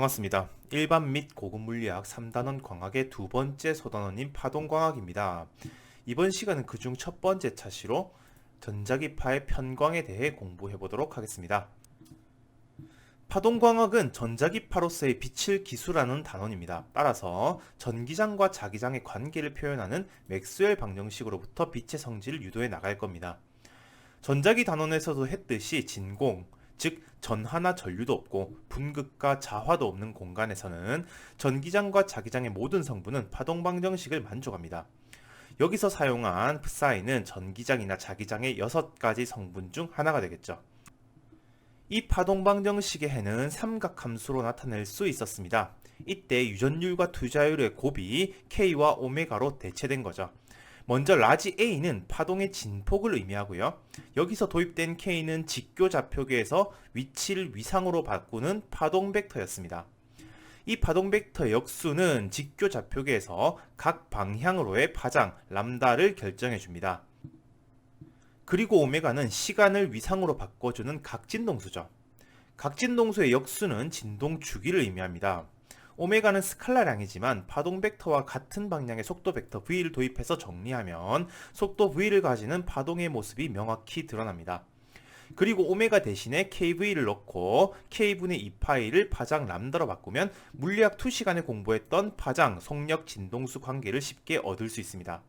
반갑습니다. 일반 및 고급 물리학 3단원 광학의 두 번째 소단원인 파동광학입니다. 이번 시간은 그중 첫 번째 차시로 전자기파의 편광에 대해 공부해 보도록 하겠습니다. 파동광학은 전자기파로서의 빛을 기술하는 단원입니다. 따라서 전기장과 자기장의 관계를 표현하는 맥스웰 방정식으로부터 빛의 성질을 유도해 나갈 겁니다. 전자기 단원에서도 했듯이 진공, 즉 전하나 전류도 없고 분극과 자화도 없는 공간에서는 전기장과 자기장의 모든 성분은 파동방정식을 만족합니다. 여기서 사용한 psi는 전기장이나 자기장의 6가지 성분 중 하나가 되겠죠. 이 파동방정식의 해는 삼각함수로 나타낼 수 있었습니다. 이때 유전율과 투자율의 곱이 K와 오메가로 대체된 거죠. 먼저 라지 A는 파동의 진폭을 의미하고요. 여기서 도입된 K는 직교좌표계에서 위치를 위상으로 바꾸는 파동 벡터였습니다. 이 파동 벡터의 역수는 직교좌표계에서 각 방향으로의 파장 람다를 결정해 줍니다. 그리고 오메가는 시간을 위상으로 바꿔주는 각진동수죠. 각진동수의 역수는 진동 주기를 의미합니다. 오메가는 스칼라량이지만 파동 벡터와 같은 방향의 속도 벡터 V를 도입해서 정리하면 속도 V를 가지는 파동의 모습이 명확히 드러납니다. 그리고 오메가 대신에 KV를 넣고 K분의 2파이를 파장 람다로 바꾸면 물리학 2시간에 공부했던 파장, 속력, 진동수 관계를 쉽게 얻을 수 있습니다.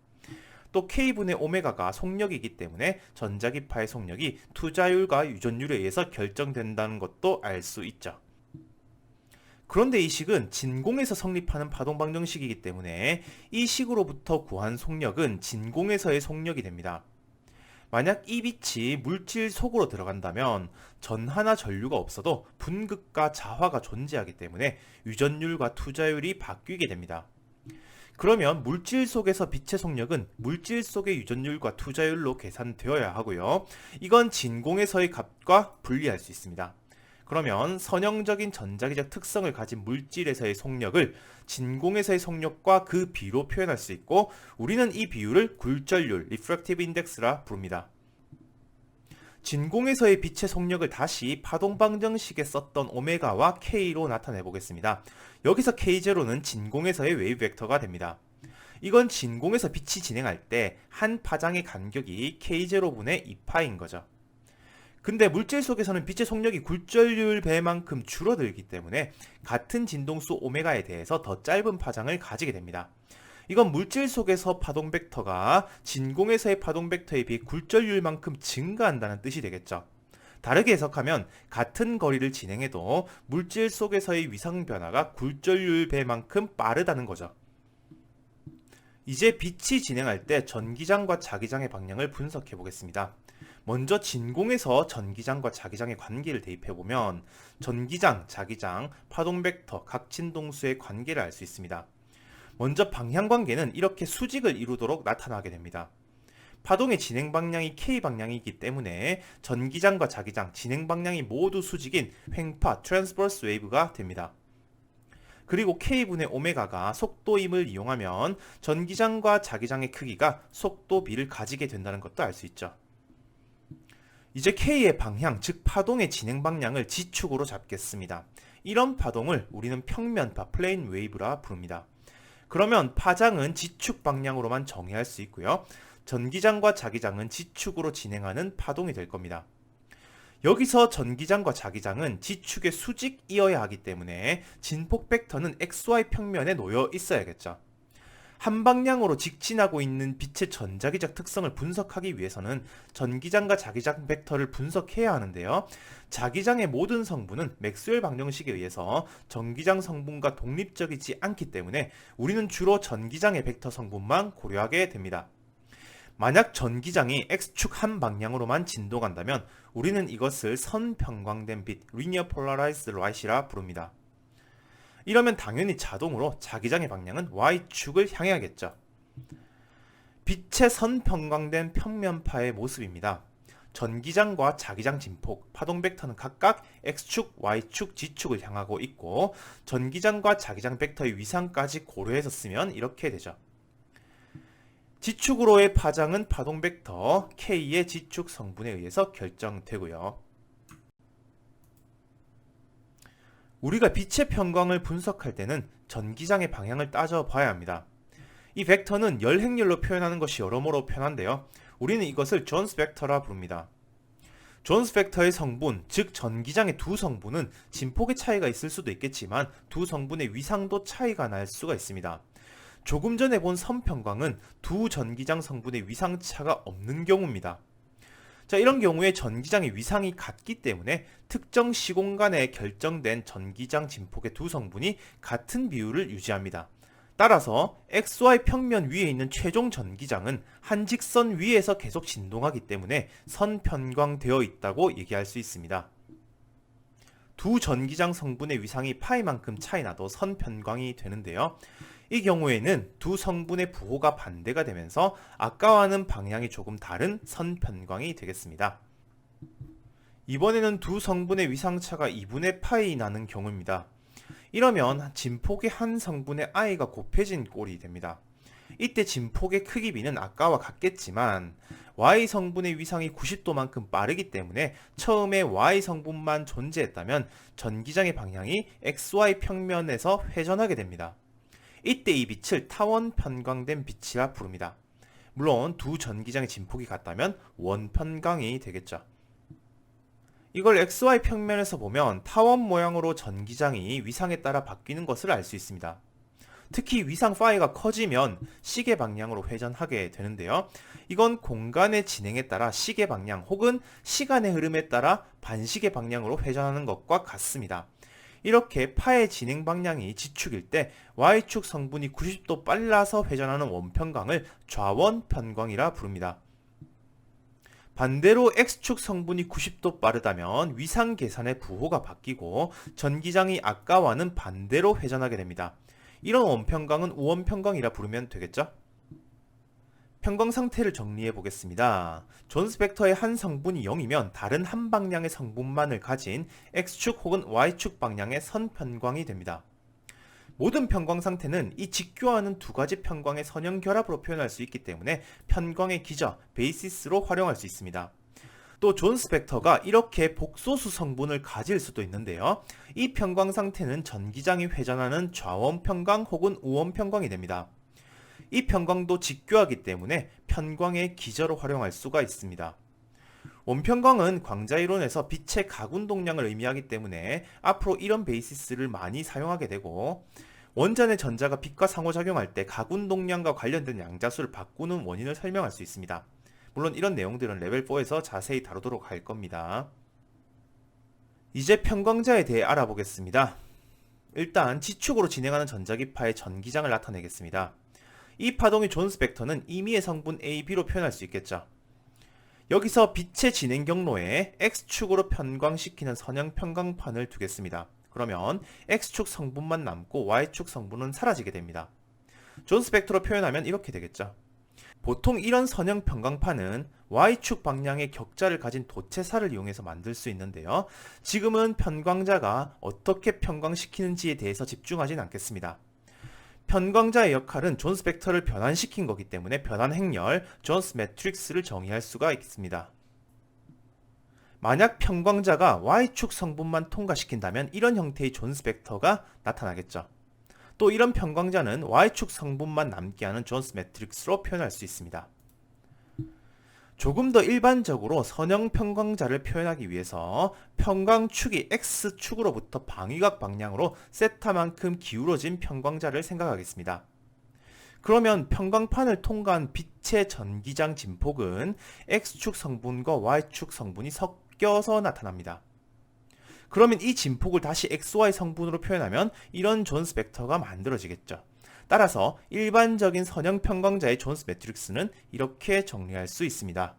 또 K분의 오메가가 속력이기 때문에 전자기파의 속력이 투자율과 유전율에 의해서 결정된다는 것도 알 수 있죠. 그런데 이 식은 진공에서 성립하는 파동방정식이기 때문에 이 식으로부터 구한 속력은 진공에서의 속력이 됩니다. 만약 이 빛이 물질 속으로 들어간다면 전하나 전류가 없어도 분극과 자화가 존재하기 때문에 유전율과 투자율이 바뀌게 됩니다. 그러면 물질 속에서 빛의 속력은 물질 속의 유전율과 투자율로 계산되어야 하고요. 이건 진공에서의 값과 분리할 수 있습니다. 그러면 선형적인 전자기적 특성을 가진 물질에서의 속력을 진공에서의 속력과 그 비로 표현할 수 있고 우리는 이 비율을 굴절률, refractive index라 부릅니다. 진공에서의 빛의 속력을 다시 파동방정식에 썼던 오메가와 K로 나타내 보겠습니다. 여기서 K0는 진공에서의 웨이브 벡터가 됩니다. 이건 진공에서 빛이 진행할 때 한 파장의 간격이 K0분의 2파인 거죠. 근데 물질 속에서는 빛의 속력이 굴절률 배만큼 줄어들기 때문에 같은 진동수 오메가에 대해서 더 짧은 파장을 가지게 됩니다. 이건 물질 속에서 파동 벡터가 진공에서의 파동 벡터에 비해 굴절률만큼 증가한다는 뜻이 되겠죠. 다르게 해석하면 같은 거리를 진행해도 물질 속에서의 위상 변화가 굴절률 배만큼 빠르다는 거죠. 이제 빛이 진행할 때 전기장과 자기장의 방향을 분석해 보겠습니다. 먼저 진공에서 전기장과 자기장의 관계를 대입해보면 전기장, 자기장, 파동 벡터, 각 진동수의 관계를 알 수 있습니다. 먼저 방향관계는 이렇게 수직을 이루도록 나타나게 됩니다. 파동의 진행 방향이 K 방향이기 때문에 전기장과 자기장, 진행 방향이 모두 수직인 횡파, 트랜스버스 웨이브가 됩니다. 그리고 K분의 오메가가 속도임을 이용하면 전기장과 자기장의 크기가 속도 B를 가지게 된다는 것도 알 수 있죠. 이제 K의 방향, 즉 파동의 진행 방향을 지축으로 잡겠습니다. 이런 파동을 우리는 평면파, 플레인 웨이브라 부릅니다. 그러면 파장은 지축 방향으로만 정의할 수 있고요. 전기장과 자기장은 지축으로 진행하는 파동이 될 겁니다. 여기서 전기장과 자기장은 지축의 수직이어야 하기 때문에 진폭 벡터는 XY 평면에 놓여 있어야겠죠. 한 방향으로 직진하고 있는 빛의 전자기적 특성을 분석하기 위해서는 전기장과 자기장 벡터를 분석해야 하는데요. 자기장의 모든 성분은 맥스웰 방정식에 의해서 전기장 성분과 독립적이지 않기 때문에 우리는 주로 전기장의 벡터 성분만 고려하게 됩니다. 만약 전기장이 X축 한 방향으로만 진동한다면 우리는 이것을 선평광된 빛, linear polarized light이라 부릅니다. 이러면 당연히 자동으로 자기장의 방향은 Y축을 향해야겠죠. 빛의 선평광된 평면파의 모습입니다. 전기장과 자기장 진폭, 파동 벡터는 각각 X축, Y축, Z축을 향하고 있고 전기장과 자기장 벡터의 위상까지 고려해서 쓰면 이렇게 되죠. G축으로의 파장은 파동 벡터 K의 G축 성분에 의해서 결정되고요. 우리가 빛의 편광을 분석할 때는 전기장의 방향을 따져봐야 합니다. 이 벡터는 열 행렬로 표현하는 것이 여러모로 편한데요. 우리는 이것을 존스 벡터라 부릅니다. 존스 벡터의 성분, 즉 전기장의 두 성분은 진폭의 차이가 있을 수도 있겠지만 두 성분의 위상도 차이가 날 수가 있습니다. 조금 전에 본 선편광은 두 전기장 성분의 위상차가 없는 경우입니다. 자, 이런 경우에 전기장의 위상이 같기 때문에 특정 시공간에 결정된 전기장 진폭의 두 성분이 같은 비율을 유지합니다. 따라서 XY 평면 위에 있는 최종 전기장은 한 직선 위에서 계속 진동하기 때문에 선편광되어 있다고 얘기할 수 있습니다. 두 전기장 성분의 위상이 파이만큼 차이나도 선편광이 되는데요. 이 경우에는 두 성분의 부호가 반대가 되면서 아까와는 방향이 조금 다른 선편광이 되겠습니다. 이번에는 두 성분의 위상차가 2분의 파이 나는 경우입니다. 이러면 진폭의 한 성분의 i가 곱해진 꼴이 됩니다. 이때 진폭의 크기 b는 아까와 같겠지만 y 성분의 위상이 90도만큼 빠르기 때문에 처음에 y 성분만 존재했다면 전기장의 방향이 xy 평면에서 회전하게 됩니다. 이때 이 빛을 타원 편광된 빛이라 부릅니다. 물론 두 전기장의 진폭이 같다면 원편광이 되겠죠. 이걸 XY 평면에서 보면 타원 모양으로 전기장이 위상에 따라 바뀌는 것을 알 수 있습니다. 특히 위상 파이가 커지면 시계 방향으로 회전하게 되는데요. 이건 공간의 진행에 따라 시계 방향 혹은 시간의 흐름에 따라 반시계 방향으로 회전하는 것과 같습니다. 이렇게 파의 진행 방향이 지축일 때 Y축 성분이 90도 빨라서 회전하는 원편광을 좌원 편광이라 부릅니다. 반대로 X축 성분이 90도 빠르다면 위상 계산의 부호가 바뀌고 전기장이 아까와는 반대로 회전하게 됩니다. 이런 원편광은 우원편광이라 부르면 되겠죠? 편광 상태를 정리해 보겠습니다. 존스 벡터의 한 성분이 0이면 다른 한 방향의 성분만을 가진 X축 혹은 Y축 방향의 선편광이 됩니다. 모든 편광 상태는 이 직교하는 두 가지 편광의 선형 결합으로 표현할 수 있기 때문에 편광의 기저, 베이시스로 활용할 수 있습니다. 또 존스 벡터가 이렇게 복소수 성분을 가질 수도 있는데요. 이 편광 상태는 전기장이 회전하는 좌원 편광 혹은 우원 편광이 됩니다. 이 편광도 직교하기 때문에 편광의 기저로 활용할 수가 있습니다. 원편광은 광자이론에서 빛의 가군동량을 의미하기 때문에 앞으로 이런 베이시스를 많이 사용하게 되고 원전의 전자가 빛과 상호작용할 때 가군동량과 관련된 양자수를 바꾸는 원인을 설명할 수 있습니다. 물론 이런 내용들은 레벨 4에서 자세히 다루도록 할 겁니다. 이제 편광자에 대해 알아보겠습니다. 일단 지축으로 진행하는 전자기파의 전기장을 나타내겠습니다. 이 파동의 존스 벡터는 임의의 성분 AB로 표현할 수 있겠죠. 여기서 빛의 진행 경로에 X축으로 편광시키는 선형 편광판을 두겠습니다. 그러면 X축 성분만 남고 Y축 성분은 사라지게 됩니다. 존스 벡터로 표현하면 이렇게 되겠죠. 보통 이런 선형 편광판은 Y축 방향의 격자를 가진 도체살을 이용해서 만들 수 있는데요. 지금은 편광자가 어떻게 편광시키는지에 대해서 집중하진 않겠습니다. 편광자의 역할은 존스 벡터를 변환시킨 거기 때문에 변환 행렬, 존스 매트릭스를 정의할 수가 있습니다. 만약 편광자가 Y축 성분만 통과시킨다면 이런 형태의 존스 벡터가 나타나겠죠. 또 이런 편광자는 Y축 성분만 남게 하는 존스 매트릭스로 표현할 수 있습니다. 조금 더 일반적으로 선형 편광자를 표현하기 위해서 편광축이 X축으로부터 방위각 방향으로 세타만큼 기울어진 편광자를 생각하겠습니다. 그러면 편광판을 통과한 빛의 전기장 진폭은 X축 성분과 Y축 성분이 섞여서 나타납니다. 그러면 이 진폭을 다시 XY 성분으로 표현하면 이런 존스 벡터가 만들어지겠죠. 따라서 일반적인 선형 편광자의 존스 매트릭스는 이렇게 정리할 수 있습니다.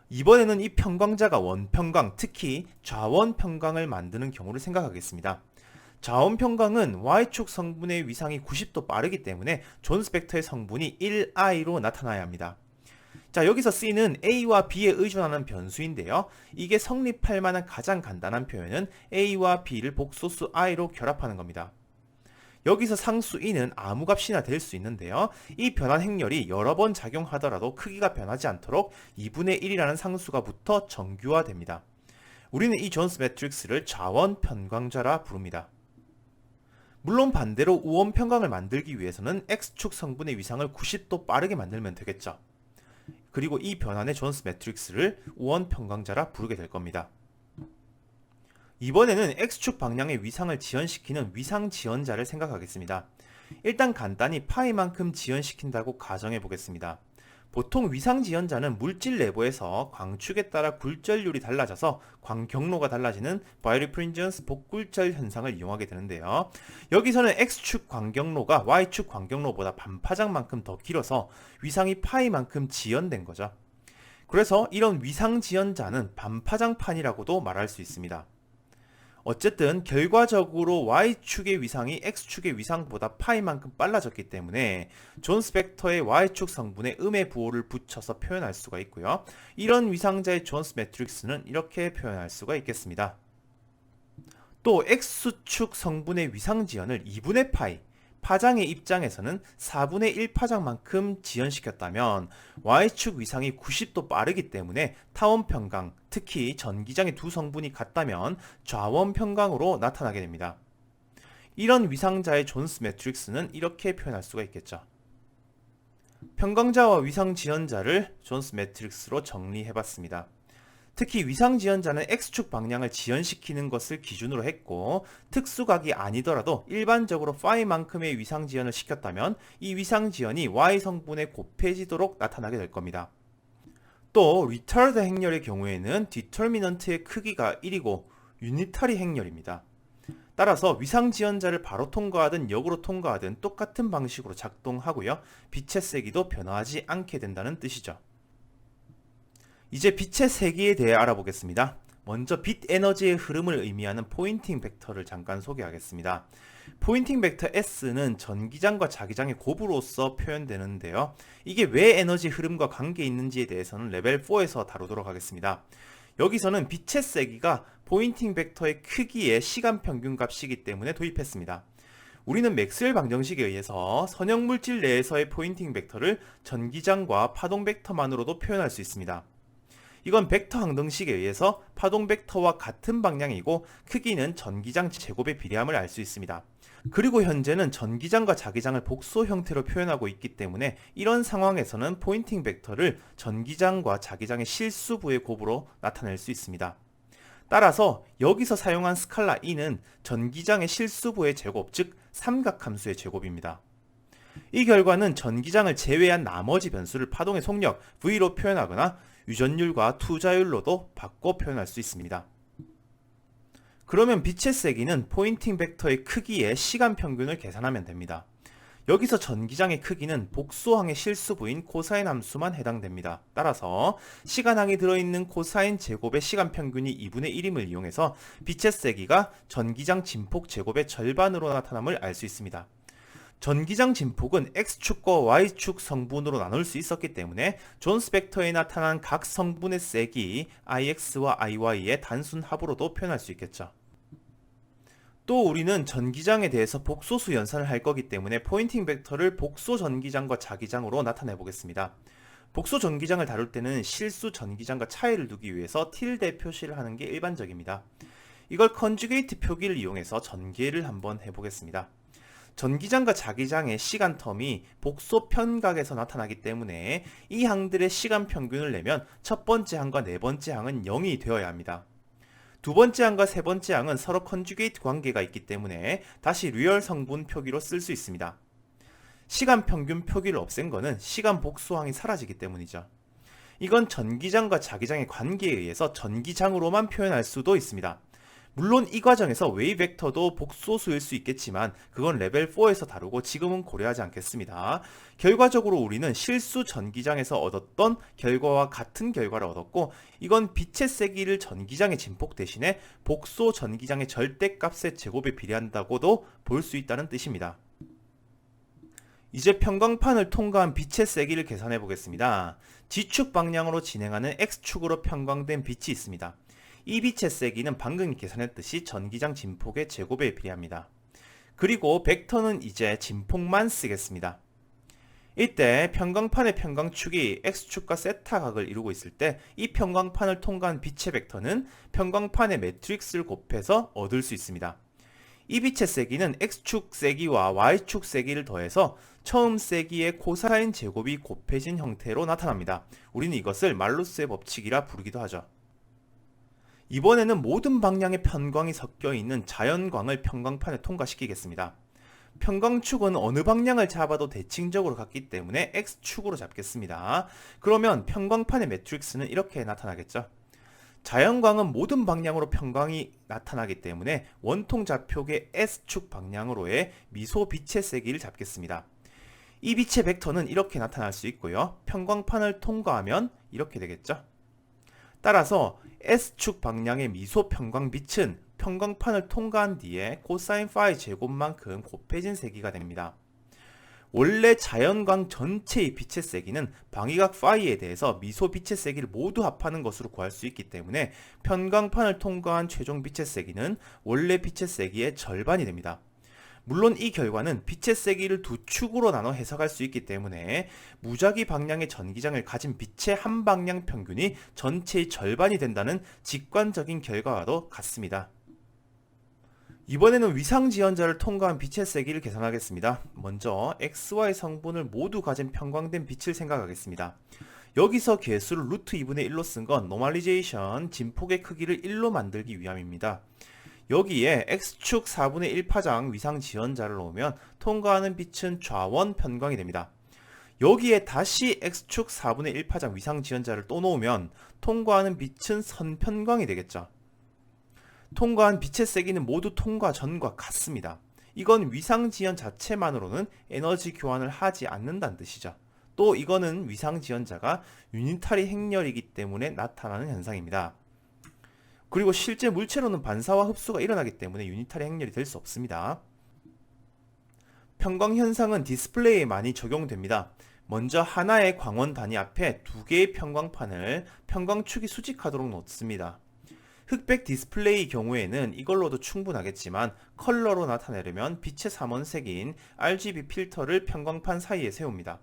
이번에는 이 편광자가 원편광, 특히 좌원 편광을 만드는 경우를 생각하겠습니다. 좌원 편광은 Y축 성분의 위상이 90도 빠르기 때문에 존스 벡터의 성분이 1i로 나타나야 합니다. 자, 여기서 C는 A와 B에 의존하는 변수인데요. 이게 성립할 만한 가장 간단한 표현은 A와 B를 복소수 i로 결합하는 겁니다. 여기서 상수 e는 아무 값이나 될 수 있는데요. 이 변환 행렬이 여러 번 작용하더라도 크기가 변하지 않도록 2분의 1이라는 상수가 붙어 정규화됩니다. 우리는 이 존스 매트릭스를 좌원 편광자라 부릅니다. 물론 반대로 우원 편광을 만들기 위해서는 X축 성분의 위상을 90도 빠르게 만들면 되겠죠. 그리고 이 변환의 존스 매트릭스를 우원 편광자라 부르게 될 겁니다. 이번에는 X축 방향의 위상을 지연시키는 위상 지연자를 생각하겠습니다. 일단 간단히 파이만큼 지연시킨다고 가정해 보겠습니다. 보통 위상 지연자는 물질 내부에서 광축에 따라 굴절률이 달라져서 광경로가 달라지는 바이리프린전스 복굴절 현상을 이용하게 되는데요. 여기서는 X축 광경로가 Y축 광경로보다 반파장만큼 더 길어서 위상이 파이만큼 지연된 거죠. 그래서 이런 위상 지연자는 반파장판이라고도 말할 수 있습니다. 어쨌든 결과적으로 Y축의 위상이 X축의 위상보다 파이만큼 빨라졌기 때문에 존스 벡터의 Y축 성분에 음의 부호를 붙여서 표현할 수가 있고요. 이런 위상자의 존스 매트릭스는 이렇게 표현할 수가 있겠습니다. 또 X축 성분의 위상지연을 2분의 파이, 파장의 입장에서는 4분의 1 파장만큼 지연시켰다면 Y축 위상이 90도 빠르기 때문에 타원 편광, 특히 전기장의 두 성분이 같다면 좌원 편광으로 나타나게 됩니다. 이런 위상자의 존스 매트릭스는 이렇게 표현할 수가 있겠죠. 편광자와 위상 지연자를 존스 매트릭스로 정리해봤습니다. 특히 위상 지연자는 X축 방향을 지연시키는 것을 기준으로 했고 특수각이 아니더라도 일반적으로 파이만큼의 위상 지연을 시켰다면 이 위상 지연이 Y 성분에 곱해지도록 나타나게 될 겁니다. 또 리타르드 행렬의 경우에는 디터미넌트의 크기가 1이고 유니타리 행렬입니다. 따라서 위상 지연자를 바로 통과하든 역으로 통과하든 똑같은 방식으로 작동하고요. 빛의 세기도 변화하지 않게 된다는 뜻이죠. 이제 빛의 세기에 대해 알아보겠습니다. 먼저 빛 에너지의 흐름을 의미하는 포인팅 벡터를 잠깐 소개하겠습니다. 포인팅 벡터 S는 전기장과 자기장의 곱으로서 표현되는데요. 이게 왜 에너지 흐름과 관계 있는지에 대해서는 레벨 4에서 다루도록 하겠습니다. 여기서는 빛의 세기가 포인팅 벡터의 크기의 시간 평균 값이기 때문에 도입했습니다. 우리는 맥스웰 방정식에 의해서 선형 물질 내에서의 포인팅 벡터를 전기장과 파동 벡터만으로도 표현할 수 있습니다. 이건 벡터 항등식에 의해서 파동 벡터와 같은 방향이고 크기는 전기장 제곱의 비례함을 알 수 있습니다. 그리고 현재는 전기장과 자기장을 복소 형태로 표현하고 있기 때문에 이런 상황에서는 포인팅 벡터를 전기장과 자기장의 실수부의 곱으로 나타낼 수 있습니다. 따라서 여기서 사용한 스칼라 E는 전기장의 실수부의 제곱, 즉 삼각함수의 제곱입니다. 이 결과는 전기장을 제외한 나머지 변수를 파동의 속력 V로 표현하거나 유전율과 투자율로도 바꿔 표현할 수 있습니다. 그러면 빛의 세기는 포인팅 벡터의 크기의 시간 평균을 계산하면 됩니다. 여기서 전기장의 크기는 복소항의 실수부인 코사인 함수만 해당됩니다. 따라서 시간항이 들어있는 코사인 제곱의 시간 평균이 2분의 1임을 이용해서 빛의 세기가 전기장 진폭 제곱의 절반으로 나타남을 알 수 있습니다. 전기장 진폭은 X축과 Y축 성분으로 나눌 수 있었기 때문에 존스 벡터에 나타난 각 성분의 세기 IX와 IY의 단순 합으로도 표현할 수 있겠죠. 또 우리는 전기장에 대해서 복소수 연산을 할 거기 때문에 포인팅 벡터를 복소 전기장과 자기장으로 나타내 보겠습니다. 복소 전기장을 다룰 때는 실수 전기장과 차이를 두기 위해서 틸데 표시를 하는 게 일반적입니다. 이걸 컨주게이트 표기를 이용해서 전개를 한번 해보겠습니다. 전기장과 자기장의 시간 텀이 복소 편각에서 나타나기 때문에 이 항들의 시간 평균을 내면 첫 번째 항과 네 번째 항은 0이 되어야 합니다. 두 번째 항과 세 번째 항은 서로 컨주게이트 관계가 있기 때문에 다시 리얼 성분 표기로 쓸 수 있습니다. 시간 평균 표기를 없앤 거는 시간 복소항이 사라지기 때문이죠. 이건 전기장과 자기장의 관계에 의해서 전기장으로만 표현할 수도 있습니다. 물론 이 과정에서 웨이 벡터도 복소수일 수 있겠지만 그건 레벨 4에서 다루고 지금은 고려하지 않겠습니다. 결과적으로 우리는 실수 전기장에서 얻었던 결과와 같은 결과를 얻었고 이건 빛의 세기를 전기장의 진폭 대신에 복소 전기장의 절대값의 제곱에 비례한다고도 볼 수 있다는 뜻입니다. 이제 편광판을 통과한 빛의 세기를 계산해 보겠습니다. G축 방향으로 진행하는 X축으로 편광된 빛이 있습니다. 이 빛의 세기는 방금 계산했듯이 전기장 진폭의 제곱에 비례합니다. 그리고 벡터는 이제 진폭만 쓰겠습니다. 이때 평광판의 평광축이 X축과 세타각을 이루고 있을 때 이 평광판을 통과한 빛의 벡터는 평광판의 매트릭스를 곱해서 얻을 수 있습니다. 이 빛의 세기는 X축 세기와 Y축 세기를 더해서 처음 세기의 코사인 제곱이 곱해진 형태로 나타납니다. 우리는 이것을 말루스의 법칙이라 부르기도 하죠. 이번에는 모든 방향의 편광이 섞여 있는 자연광을 평광판에 통과시키겠습니다. 평광축은 어느 방향을 잡아도 대칭적으로 같기 때문에 X축으로 잡겠습니다. 그러면 평광판의 매트릭스는 이렇게 나타나겠죠. 자연광은 모든 방향으로 평광이 나타나기 때문에 원통 좌표계 S축 방향으로의 미소 빛의 세기를 잡겠습니다. 이 빛의 벡터는 이렇게 나타날 수 있고요. 평광판을 통과하면 이렇게 되겠죠. 따라서 S축 방향의 미소 평광빛은 평광판을 통과한 뒤에 코사인 파이 제곱만큼 곱해진 세기가 됩니다. 원래 자연광 전체의 빛의 세기는 방위각 파이에 대해서 미소 빛의 세기를 모두 합하는 것으로 구할 수 있기 때문에 편광판을 통과한 최종 빛의 세기는 원래 빛의 세기의 절반이 됩니다. 물론 이 결과는 빛의 세기를 두 축으로 나눠 해석할 수 있기 때문에 무작위 방향의 전기장을 가진 빛의 한 방향 평균이 전체의 절반이 된다는 직관적인 결과와도 같습니다. 이번에는 위상지연자를 통과한 빛의 세기를 계산하겠습니다. 먼저 XY 성분을 모두 가진 평광된 빛을 생각하겠습니다. 여기서 개수를 루트 2분의 1로 쓴 건 노멀리제이션, 진폭의 크기를 1로 만들기 위함입니다. 여기에 X축 4분의 1 파장 위상지연자를 넣으면 통과하는 빛은 좌원 편광이 됩니다. 여기에 다시 X축 4분의 1 파장 위상지연자를 또 넣으면 통과하는 빛은 선편광이 되겠죠. 통과한 빛의 세기는 모두 통과 전과 같습니다. 이건 위상지연 자체만으로는 에너지 교환을 하지 않는다는 뜻이죠. 또 이거는 위상지연자가 유니타리 행렬이기 때문에 나타나는 현상입니다. 그리고 실제 물체로는 반사와 흡수가 일어나기 때문에 유니타리 행렬이 될 수 없습니다. 평광 현상은 디스플레이에 많이 적용됩니다. 먼저 하나의 광원 단위 앞에 두 개의 평광판을 평광축이 수직하도록 놓습니다. 흑백 디스플레이 경우에는 이걸로도 충분하겠지만 컬러로 나타내려면 빛의 삼원색인 RGB 필터를 평광판 사이에 세웁니다.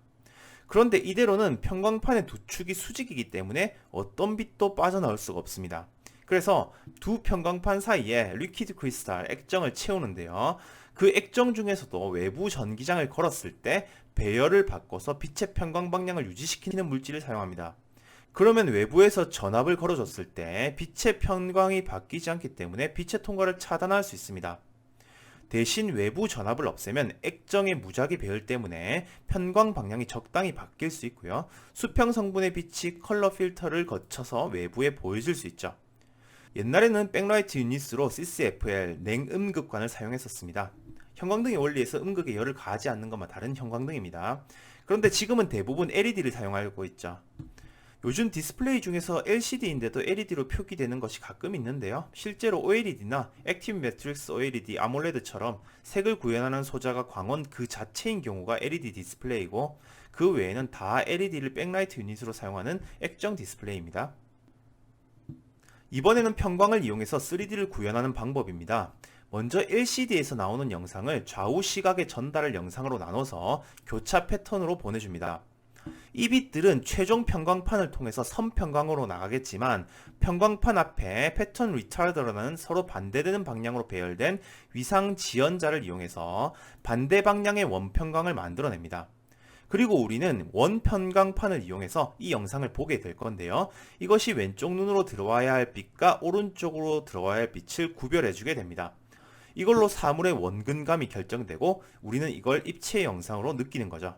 그런데 이대로는 평광판의 두 축이 수직이기 때문에 어떤 빛도 빠져나올 수가 없습니다. 그래서 두 평광판 사이에 리퀴드 크리스탈 액정을 채우는데요. 그 액정 중에서도 외부 전기장을 걸었을 때 배열을 바꿔서 빛의 평광 방향을 유지시키는 물질을 사용합니다. 그러면 외부에서 전압을 걸어줬을 때 빛의 편광이 바뀌지 않기 때문에 빛의 통과를 차단할 수 있습니다. 대신 외부 전압을 없애면 액정의 무작위 배열 때문에 편광 방향이 적당히 바뀔 수 있고요. 수평 성분의 빛이 컬러 필터를 거쳐서 외부에 보여질 수 있죠. 옛날에는 백라이트 유닛으로 CCFL 냉음극관을 사용했었습니다. 형광등의 원리에서 음극에 열을 가하지 않는 것만 다른 형광등입니다. 그런데 지금은 대부분 LED를 사용하고 있죠. 요즘 디스플레이 중에서 LCD인데도 LED로 표기되는 것이 가끔 있는데요. 실제로 OLED나 액티브 매트릭스 OLED, 아몰레드처럼 색을 구현하는 소자가 광원 그 자체인 경우가 LED 디스플레이고 그 외에는 다 LED를 백라이트 유닛으로 사용하는 액정 디스플레이입니다. 이번에는 평광을 이용해서 3D를 구현하는 방법입니다. 먼저 LCD에서 나오는 영상을 좌우 시각의 전달을 영상으로 나눠서 교차 패턴으로 보내줍니다. 이 빛들은 최종 평광판을 통해서 선평광으로 나가겠지만 평광판 앞에 패턴 리타더라는 서로 반대되는 방향으로 배열된 위상지연자를 이용해서 반대 방향의 원평광을 만들어냅니다. 그리고 우리는 원편광판을 이용해서 이 영상을 보게 될 건데요. 이것이 왼쪽 눈으로 들어와야 할 빛과 오른쪽으로 들어와야 할 빛을 구별해 주게 됩니다. 이걸로 사물의 원근감이 결정되고 우리는 이걸 입체 영상으로 느끼는 거죠.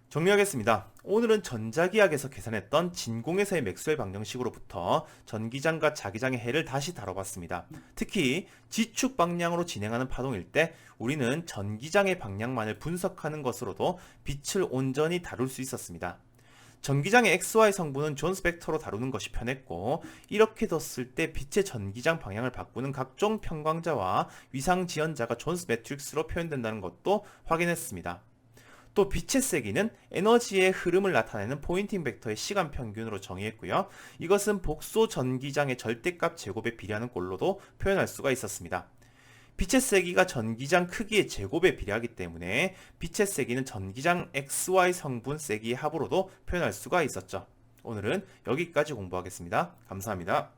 정리하겠습니다. 오늘은 전자기학에서 계산했던 진공에서의 맥스웰 방정식으로부터 전기장과 자기장의 해를 다시 다뤄봤습니다. 특히 지축 방향으로 진행하는 파동일 때 우리는 전기장의 방향만을 분석하는 것으로도 빛을 온전히 다룰 수 있었습니다. 전기장의 XY 성분은 존스 벡터로 다루는 것이 편했고 이렇게 뒀을 때 빛의 전기장 방향을 바꾸는 각종 평광자와 위상지연자가 존스 매트릭스로 표현된다는 것도 확인했습니다. 또 빛의 세기는 에너지의 흐름을 나타내는 포인팅 벡터의 시간 평균으로 정의했고요. 이것은 복소 전기장의 절대값 제곱에 비례하는 꼴로도 표현할 수가 있었습니다. 빛의 세기가 전기장 크기의 제곱에 비례하기 때문에 빛의 세기는 전기장 XY 성분 세기의 합으로도 표현할 수가 있었죠. 오늘은 여기까지 공부하겠습니다. 감사합니다.